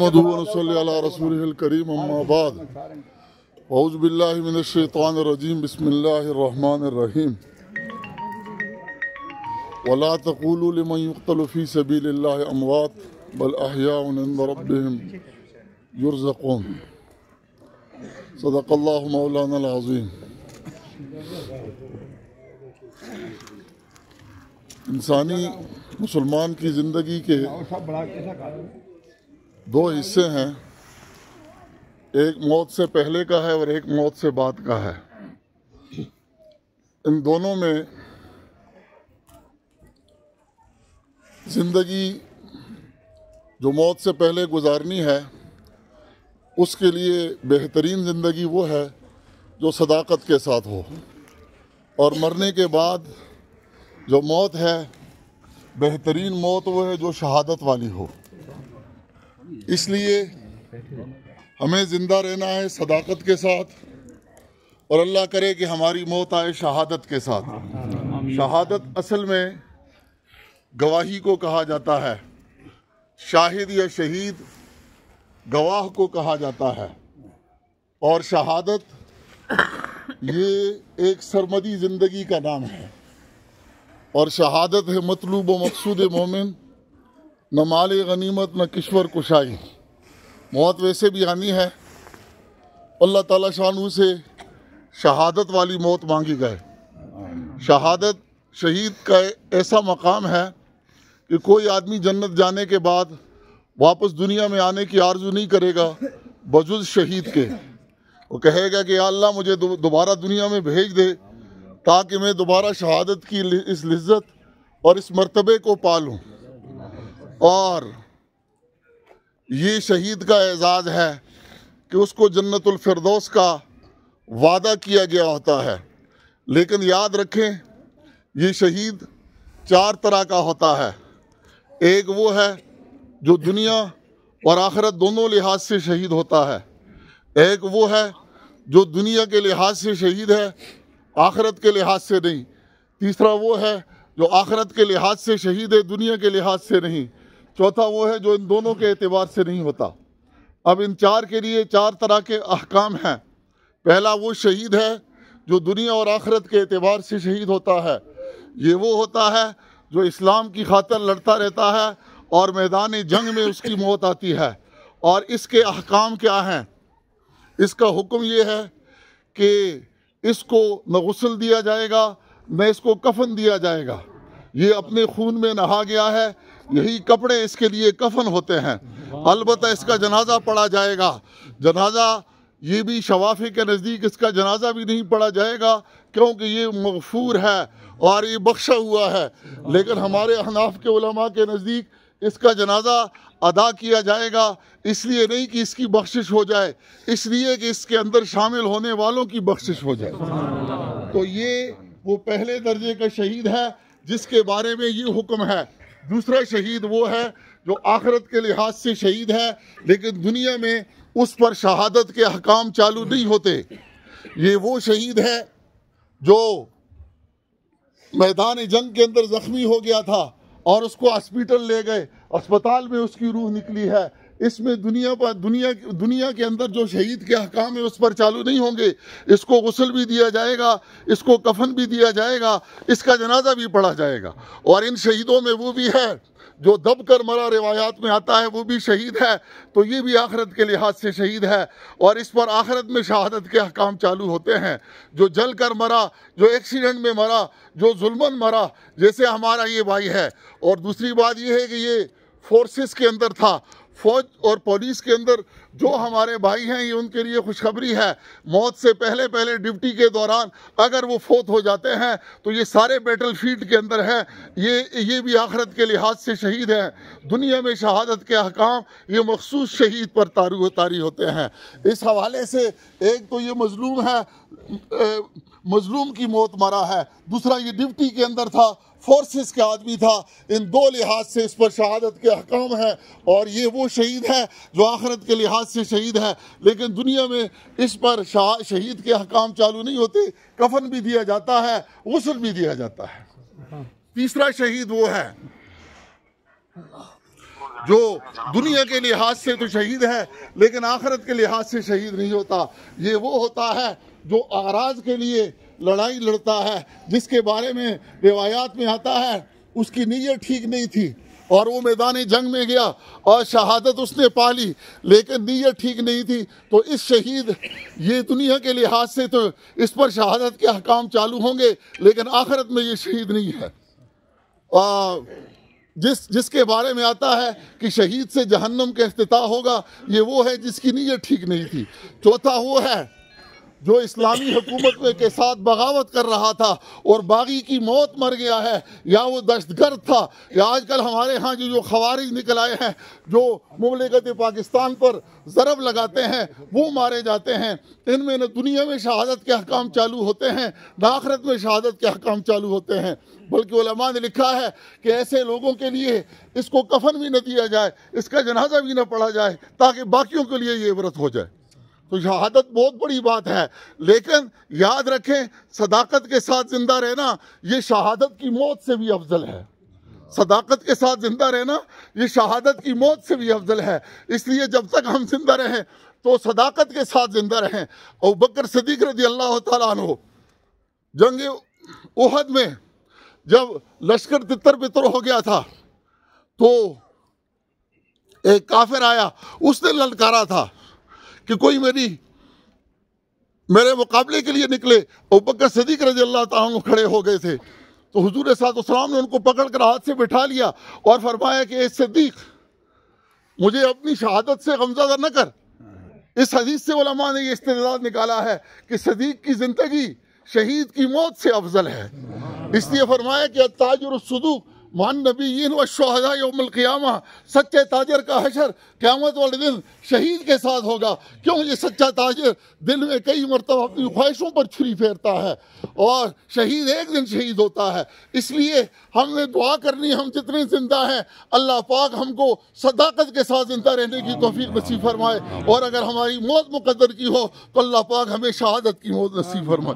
नहमदुहु व नसल्ली अला रसूलिहिल करीम अम्मा बाद औज़ु बिल्लाहि मिनश शैतानिर रजीम बिस्मिल्लाहिर रहमानिर रहीम वला तक़ूलू लिमन युक़तलु फ़ी सबीलिल्लाहि अमवात बल अहयाउन इंद रब्बिहिम युरज़क़ून। सदक़ल्लाहु मौलानल अज़ीम। इंसानी मुसलमान की ज़िंदगी के दो हिस्से हैं, एक मौत से पहले का है और एक मौत से बाद का है। इन दोनों में ज़िंदगी जो मौत से पहले गुजारनी है उसके लिए बेहतरीन ज़िंदगी वो है जो सदाकत के साथ हो, और मरने के बाद जो मौत है बेहतरीन मौत वो है जो शहादत वाली हो। इसलिए हमें ज़िंदा रहना है सदाकत के साथ, और अल्लाह करे कि हमारी मौत आए शहादत के साथ। शहादत असल में गवाही को कहा जाता है, शाहिद या शहीद गवाह को कहा जाता है, और शहादत ये एक सरमदी ज़िंदगी का नाम है। और शहादत है मतलूब व मकसूद मोमिन, न माल गनीमत न किश्वर कुशाई। मौत वैसे भी आनी है, अल्लाह ताला शानू से शहादत वाली मौत मांगी गए। शहादत शहीद का ऐसा मकाम है कि कोई आदमी जन्नत जाने के बाद वापस दुनिया में आने की आरजू नहीं करेगा बजुज़ शहीद के। वो कहेगा कि या अल्लाह मुझे दोबारा दुनिया में भेज दे ताकि मैं दोबारा शहादत की इस लिज्जत और इस मर्तबे को पालूं। और ये शहीद का एजाज़ है कि उसको जन्नतुल फिरदौस का वादा किया गया होता है। लेकिन याद रखें, ये शहीद चार तरह का होता है। एक वो है जो दुनिया और आखिरत दोनों लिहाज से शहीद होता है। एक वो है जो दुनिया के लिहाज से शहीद है, आखिरत के लिहाज से नहीं। तीसरा वो है जो आखिरत के लिहाज से शहीद है, दुनिया के लिहाज से नहीं। चौथा वो है जो इन दोनों के एतबार से नहीं होता। अब इन चार के लिए चार तरह के अहकाम हैं। पहला वो शहीद है जो दुनिया और आखिरत के एतबार से शहीद होता है। ये वो होता है जो इस्लाम की खातिर लड़ता रहता है और मैदान जंग में उसकी मौत आती है। और इसके अहकाम क्या हैं? इसका हुक्म ये है कि इसको न गुस्ल दिया जाएगा न इसको कफन दिया जाएगा। ये अपने खून में नहा गया है, यही कपड़े इसके लिए कफन होते हैं। अलबत्ता इसका जनाजा पढ़ा जाएगा। जनाजा ये भी शवाफी के नज़दीक इसका जनाजा भी नहीं पढ़ा जाएगा क्योंकि ये मगफूर है और ये बख्शा हुआ है। लेकिन हमारे हनाफ के उलमा के नज़दीक इसका जनाजा अदा किया जाएगा, इसलिए नहीं कि इसकी बख्शिश हो जाए, इसलिए कि इसके अंदर शामिल होने वालों की बख्शिश हो जाए। तो ये वो पहले दर्जे का शहीद है जिसके बारे में ये हुक्म है। दूसरा शहीद वो है जो आखिरत के लिहाज से शहीद है लेकिन दुनिया में उस पर शहादत के अहकाम चालू नहीं होते। ये वो शहीद है जो मैदान जंग के अंदर जख्मी हो गया था और उसको हॉस्पिटल ले गए, अस्पताल में उसकी रूह निकली है। इसमें दुनिया के अंदर जो शहीद के अहकाम है उस पर चालू नहीं होंगे। इसको गुस्ल भी दिया जाएगा, इसको कफन भी दिया जाएगा, इसका जनाजा भी पढ़ा जाएगा। और इन शहीदों में वो भी है जो दब कर मरा, रिवायात में आता है, वो भी शहीद है। तो ये भी आखिरत के लिहाज से शहीद है और इस पर आखिरत में शहादत के अहकाम चालू होते हैं। जो जल कर मरा, जो एक्सीडेंट में मरा, जो जुल्मन मरा, जैसे हमारा ये भाई है। और दूसरी बात ये है कि ये फोर्सेस के अंदर था, फौज और पुलिस के अंदर जो हमारे भाई हैं, ये उनके लिए खुशखबरी है। मौत से पहले पहले ड्यूटी के दौरान अगर वो फोत हो जाते हैं तो ये सारे बैटल फील्ड के अंदर हैं, ये भी आखिरत के लिहाज से शहीद हैं। दुनिया में शहादत के अहकाम ये मखसूस शहीद पर तारी होते हैं। इस हवाले से एक तो ये मजलूम है, मजलूम की मौत मरा है। दूसरा ये ड्यूटी के अंदर था, फोर्सेस का आदमी था। इन दो लिहाज से इस पर शहादत के अहकाम है। और ये वो शहीद है जो आखिरत के लिहाज से शहीद है लेकिन दुनिया में इस पर शहीद के अहकाम चालू नहीं होते। कफन भी दिया जाता है, गुस्ल भी दिया जाता है। तीसरा शहीद वो है जो दुनिया के लिहाज से तो शहीद है लेकिन आखिरत के लिहाज से शहीद नहीं होता। ये वो होता है जो आराज के लिए लड़ाई लड़ता है, जिसके बारे में रिवायात में आता है उसकी नीयत ठीक नहीं थी और वो मैदान जंग में गया और शहादत उसने पा ली, लेकिन नीयत ठीक नहीं थी। तो इस शहीद, ये दुनिया के लिहाज से तो इस पर शहादत के अहकाम चालू होंगे, लेकिन आखिरत में ये शहीद नहीं है। जिसके बारे में आता है कि शहीद से जहन्नम का इफ्तिताह होगा, ये वो है जिसकी नीयत ठीक नहीं थी। चौथा वो है जो इस्लामी हुकूमत के साथ बगावत कर रहा था और बागी की मौत मर गया है, या वो दहशतगर्द था, या आजकल हमारे यहाँ जो खवारिज निकल आए हैं जो मुमलिकत पाकिस्तान पर ज़रब लगाते हैं, वो मारे जाते हैं। इनमें न दुनिया में शहादत के अहकाम चालू होते हैं न आखिरत में शहादत के अहकाम चालू होते हैं, बल्कि उलमा ने लिखा है कि ऐसे लोगों के लिए इसको कफन भी न दिया जाए, इसका जनाजा भी न पढ़ा जाए, ताकि बाकियों के लिए ये इबरत हो जाए। तो शहादत बहुत बड़ी बात है, लेकिन याद रखें सदाकत के साथ जिंदा रहना ये शहादत की मौत से भी अफजल है। सदाकत के साथ जिंदा रहना ये शहादत की मौत से भी अफजल है। इसलिए जब तक हम जिंदा रहें तो सदाकत के साथ जिंदा रहें। अबू बकर सिद्दीक रज़ी अल्लाह तआला अन्हु जंग उहद में जब लश्कर तितर बितर हो गया था तो एक काफिर आया, उसने ललकारा था कि कोई मेरे मुकाबले के लिए निकले। अबू बकर सिद्दीक रज़ी अल्लाह तआला अन्हु खड़े हो गए थे तो हुजूर सल्लल्लाहु ने उनको पकड़कर हाथ से बिठा लिया और फरमाया कि सिद्दीक, मुझे अपनी शहादत से गमज़दा न कर। इस हदीस से उलमा ने ये इस्तिदलाल निकाला है कि सिद्दीक की जिंदगी शहीद की मौत से अफजल है। इसलिए फरमाया कि ताजिर सदूक मान नबीयीन व शुहदा यौमुल क़ियामा, सच्चे ताजर का हशर क़यामत वाले दिन शहीद के साथ होगा। क्यों? ये सच्चा ताजर दिन में कई मरतबा अपनी ख्वाहिशों पर छुरी फेरता है और शहीद एक दिन शहीद होता है। इसलिए हमें दुआ करनी, हम जितने जिंदा हैं अल्लाह पाक हमको सदाकत के साथ जिंदा रहने की तौफीक नसीब फरमाए, और अगर हमारी मौत मुकद्दर की हो तो अल्लाह पाक हमें शहादत की मौत नसीब फरमाए।